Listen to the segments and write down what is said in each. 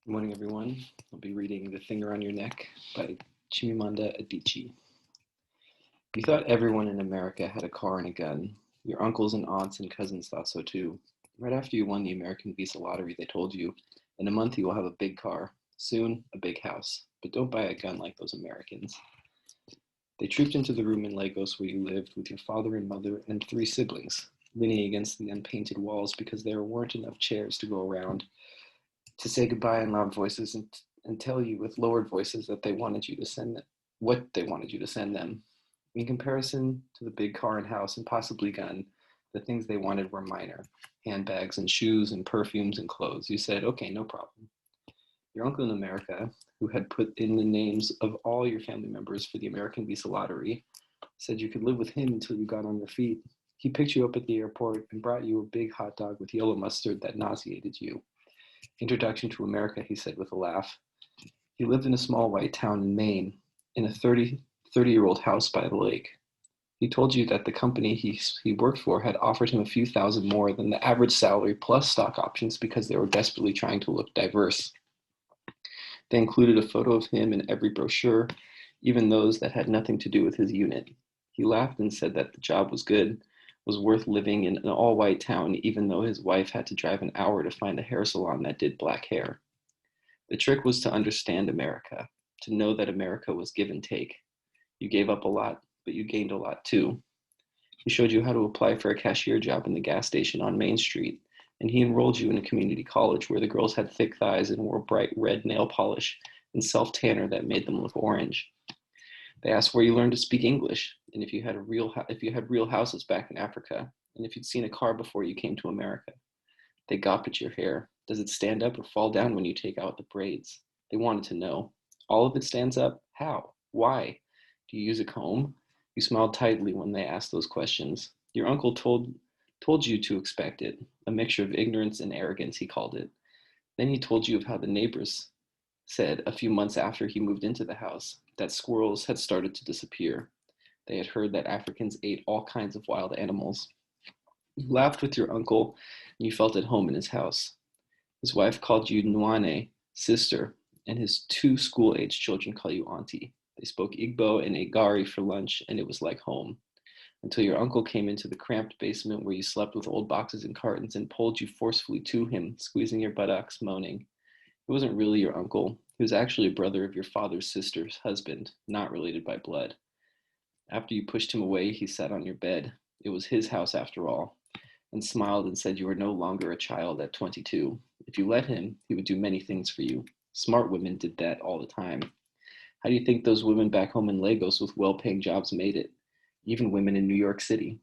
Good morning, everyone. I'll be reading The Finger on Your Neck by Chimamanda Adichie. You thought everyone in America had a car and a gun. Your uncles and aunts and cousins thought so too. Right after you won the American Visa lottery, they told you, in a month you will have a big car, soon a big house, but don't buy a gun like those Americans. They trooped into the room in Lagos where you lived with your father and mother and three siblings, leaning against the unpainted walls because there weren't enough chairs to go around, to say goodbye in loud voices and tell you with lowered voices that they wanted you to send them, what they wanted you to send them. In comparison to the big car and house and possibly gun, the things they wanted were minor: handbags and shoes and perfumes and clothes. You said, okay, no problem. Your uncle in America, who had put in the names of all your family members for the American Visa lottery, said you could live with him until you got on your feet. He picked you up at the airport and brought you a big hot dog with yellow mustard that nauseated you. Introduction to America, he said with a laugh. He lived in a small white town in Maine, in a 30-year-old house by the lake. He told you that the company he worked for had offered him a few thousand more than the average salary plus stock options because they were desperately trying to look diverse. They included a photo of him in every brochure, even those that had nothing to do with his unit. He laughed and said that the job was good, was worth living in an all-white town, even though his wife had to drive an hour to find a hair salon that did black hair. The trick was to understand America, to know that America was give and take. You gave up a lot, but you gained a lot too. He showed you how to apply for a cashier job in the gas station on Main Street, and he enrolled you in a community college where the girls had thick thighs and wore bright red nail polish and self tanner that made them look orange. They asked where you learned to speak English, and if you had real houses back in Africa, and if you'd seen a car before you came to America. They gawped at your hair. Does it stand up or fall down when you take out the braids? They wanted to know. All of it stands up? How? Why? Do you use a comb? You smiled tightly when they asked those questions. Your uncle told you to expect it, a mixture of ignorance and arrogance, he called it. Then he told you of how the neighbors said a few months after he moved into the house that squirrels had started to disappear. They had heard that Africans ate all kinds of wild animals. You laughed with your uncle, and you felt at home in his house. His wife called you Nwane, sister, and his two school-age children call you auntie. They spoke Igbo and Agari for lunch, and it was like home. Until your uncle came into the cramped basement where you slept with old boxes and cartons and pulled you forcefully to him, squeezing your buttocks, moaning. He wasn't really your uncle. He was actually a brother of your father's sister's husband, not related by blood. After you pushed him away, he sat on your bed. It was his house after all, and smiled and said you were no longer a child at 22. If you let him, he would do many things for you. Smart women did that all the time. How do you think those women back home in Lagos with well-paying jobs made it? Even women in New York City.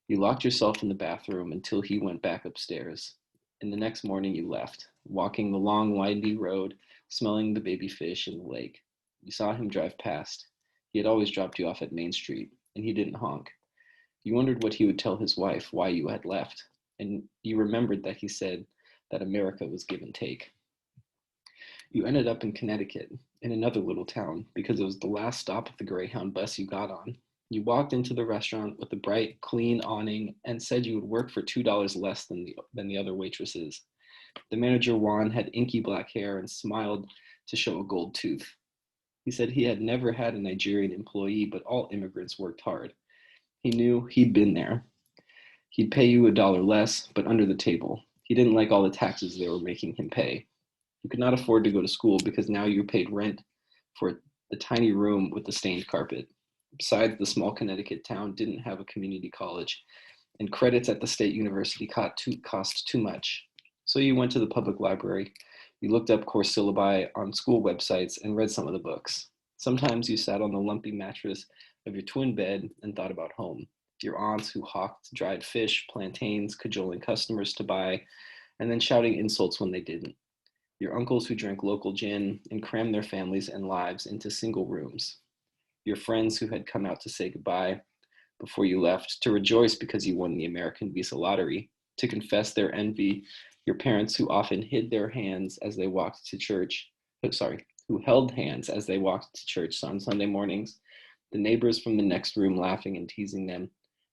You locked yourself in the bathroom until he went back upstairs. And the next morning you left, walking the long, windy road, smelling the baby fish in the lake. You saw him drive past. He had always dropped you off at Main Street, and he didn't honk. You wondered what he would tell his wife, why you had left, and you remembered that he said that America was give and take. You ended up in Connecticut, in another little town, because it was the last stop of the Greyhound bus you got on. You walked into the restaurant with the bright, clean awning and said you would work for $2 less than the other waitresses. The manager, Juan, had inky black hair and smiled to show a gold tooth. He said he had never had a Nigerian employee, but all immigrants worked hard. He knew he'd been there. He'd pay you $1 less, but under the table. He didn't like all the taxes they were making him pay. You could not afford to go to school because now you paid rent for the tiny room with the stained carpet. Besides, the small Connecticut town didn't have a community college, and credits at the state university cost too much. So you went to the public library. You looked up course syllabi on school websites and read some of the books. Sometimes you sat on the lumpy mattress of your twin bed and thought about home. Your aunts who hawked dried fish, plantains, cajoling customers to buy, and then shouting insults when they didn't. Your uncles who drank local gin and crammed their families and lives into single rooms. Your friends who had come out to say goodbye before you left, to rejoice because you won the American Visa lottery, to confess their envy, your parents who often hid their hands as they walked to church, who held hands as they walked to church on Sunday mornings, the neighbors from the next room laughing and teasing them,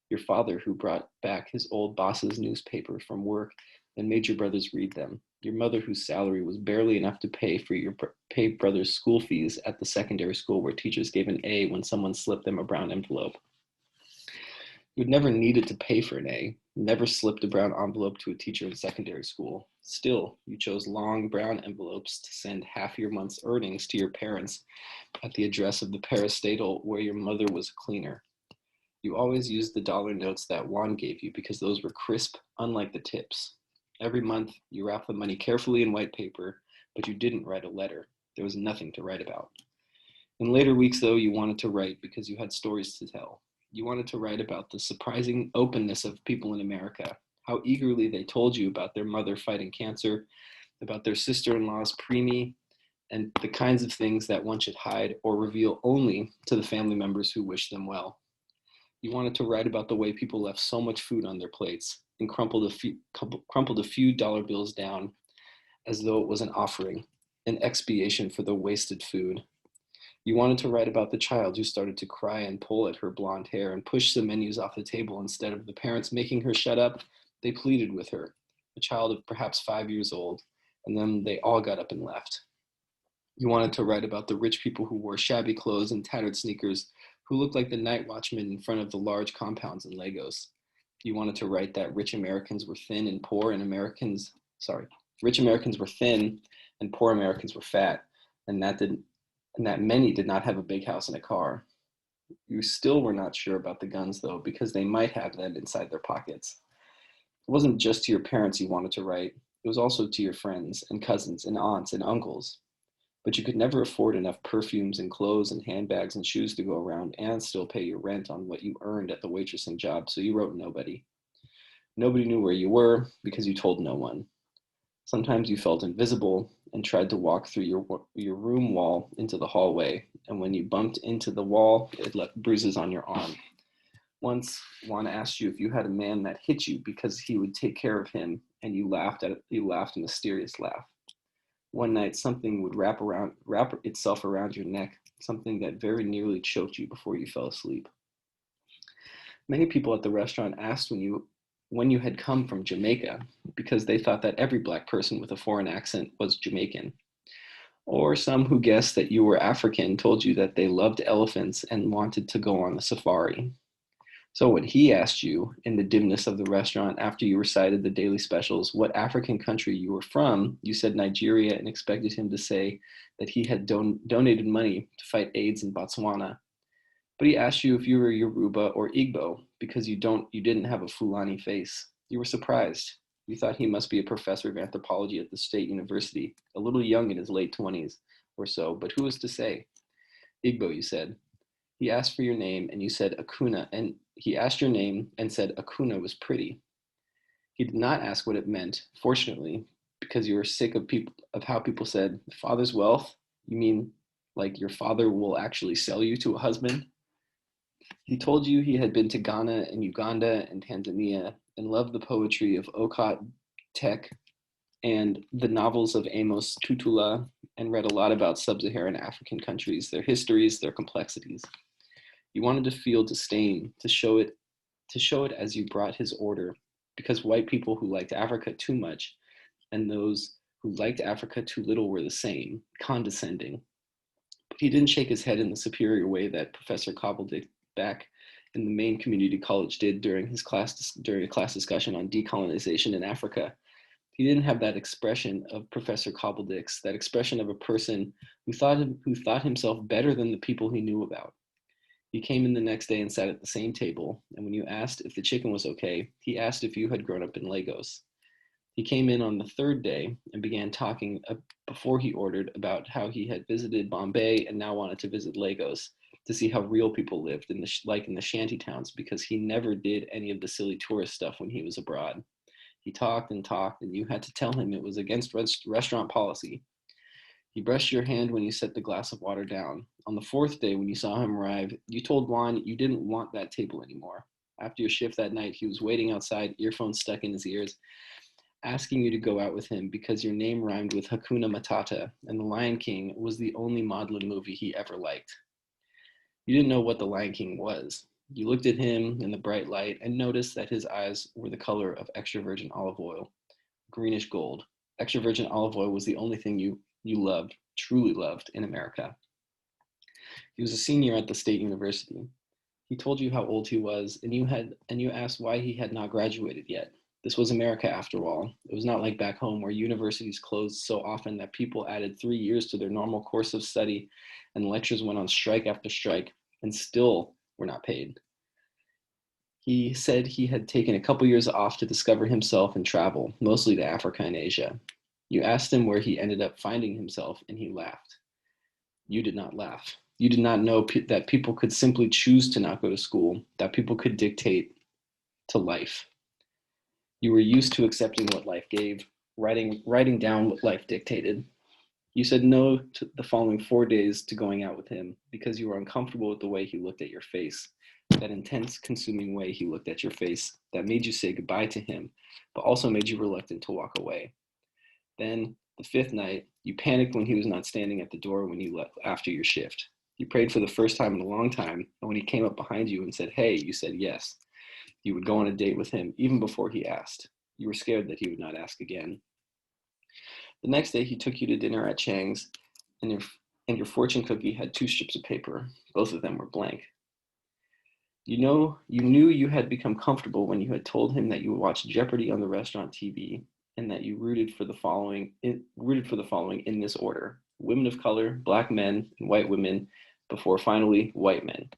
your father who brought back his old boss's newspaper from work and made your brothers read them. Your mother, whose salary was barely enough to pay brothers' school fees at the secondary school where teachers gave an A when someone slipped them a brown envelope. You had never needed to pay for an A, never slipped a brown envelope to a teacher in secondary school. Still, you chose long brown envelopes to send half your month's earnings to your parents at the address of the parastatal where your mother was a cleaner. You always used the dollar notes that Juan gave you because those were crisp, unlike the tips. Every month, you wrapped the money carefully in white paper, but you didn't write a letter. There was nothing to write about. In later weeks, though, you wanted to write because you had stories to tell. You wanted to write about the surprising openness of people in America, how eagerly they told you about their mother fighting cancer, about their sister-in-law's preemie, and the kinds of things that one should hide or reveal only to the family members who wish them well. You wanted to write about the way people left so much food on their plates and crumpled a few dollar bills down as though it was an offering, an expiation for the wasted food. You wanted to write about the child who started to cry and pull at her blonde hair and push the menus off the table instead of the parents making her shut up. They pleaded with her, a child of perhaps 5 years old, and then they all got up and left. You wanted to write about the rich people who wore shabby clothes and tattered sneakers, who looked like the night watchmen in front of the large compounds in Lagos. You wanted to write that rich Americans were thin and poor and rich Americans were thin and poor Americans were fat, and that many did not have a big house and a car. You still were not sure about the guns, though, because they might have them inside their pockets. It wasn't just to your parents you wanted to write, it was also to your friends and cousins and aunts and uncles. But you could never afford enough perfumes and clothes and handbags and shoes to go around and still pay your rent on what you earned at the waitressing job, so you wrote nobody. Nobody knew where you were because you told no one. Sometimes you felt invisible and tried to walk through your room wall into the hallway, and when you bumped into the wall, it left bruises on your arm. Once, Juan asked you if you had a man that hit you because he would take care of him, and you laughed a mysterious laugh. One night, something would wrap itself around your neck, something that very nearly choked you before you fell asleep. Many people at the restaurant asked when you had come from Jamaica, because they thought that every black person with a foreign accent was Jamaican. Or some who guessed that you were African told you that they loved elephants and wanted to go on a safari. So when he asked you, in the dimness of the restaurant after you recited the daily specials, what African country you were from, you said Nigeria and expected him to say that he had donated money to fight AIDS in Botswana. But he asked you if you were Yoruba or Igbo because you didn't have a Fulani face. You were surprised. You thought he must be a professor of anthropology at the State University, a little young in his late 20s or so, but who was to say? Igbo, you said. He asked for your name and you said Akuna, and he asked your name and said Akuna was pretty. He did not ask what it meant, fortunately, because you were sick of how people said, father's wealth? You mean like your father will actually sell you to a husband? He told you he had been to Ghana and Uganda and Tanzania and loved the poetry of Okot Tek and the novels of Amos Tutula and read a lot about sub-Saharan African countries, their histories, their complexities. You wanted to feel disdain, to show it as you brought his order, because white people who liked Africa too much and those who liked Africa too little were the same, condescending. But he didn't shake his head in the superior way that Professor Cobbledick back in the Maine Community College did during a class discussion on decolonization in Africa. He didn't have that expression of Professor Cobbledick's, that expression of a person who thought himself better than the people he knew about. He came in the next day and sat at the same table, and when you asked if the chicken was okay, he asked if you had grown up in Lagos. He came in on the third day and began talking before he ordered about how he had visited Bombay and now wanted to visit Lagos to see how real people lived in the shanty towns, because he never did any of the silly tourist stuff when he was abroad. He talked and talked, and you had to tell him it was against restaurant policy. He brushed your hand when you set the glass of water down. On the fourth day, when you saw him arrive, you told Juan you didn't want that table anymore. After your shift that night, he was waiting outside, earphones stuck in his ears, asking you to go out with him because your name rhymed with Hakuna Matata, and The Lion King was the only maudlin movie he ever liked. You didn't know what The Lion King was. You looked at him in the bright light and noticed that his eyes were the color of extra virgin olive oil, greenish gold. Extra virgin olive oil was the only thing you loved, truly loved, in America. He was a senior at the state university. He told you how old he was, and you asked why he had not graduated yet. This was America after all. It was not like back home where universities closed so often that people added 3 years to their normal course of study and lectures went on strike after strike and still were not paid. He said he had taken a couple years off to discover himself and travel, mostly to Africa and Asia. You asked him where he ended up finding himself, and he laughed. You did not laugh. You did not know that people could simply choose to not go to school, that people could dictate to life. You were used to accepting what life gave, writing down what life dictated. You said no to the following 4 days to going out with him because you were uncomfortable with the way he looked at your face, that intense, consuming way he looked at your face that made you say goodbye to him, but also made you reluctant to walk away. Then, the fifth night, you panicked when he was not standing at the door when you left after your shift. You prayed for the first time in a long time, and when he came up behind you and said, "Hey," you said yes. You would go on a date with him even before he asked. You were scared that he would not ask again. The next day, he took you to dinner at Chang's, and your fortune cookie had 2 strips of paper. Both of them were blank. You knew you had become comfortable when you had told him that you would watch Jeopardy on the restaurant TV, and that you rooted for the following in this order: women of color, black men, and white women, before finally white men.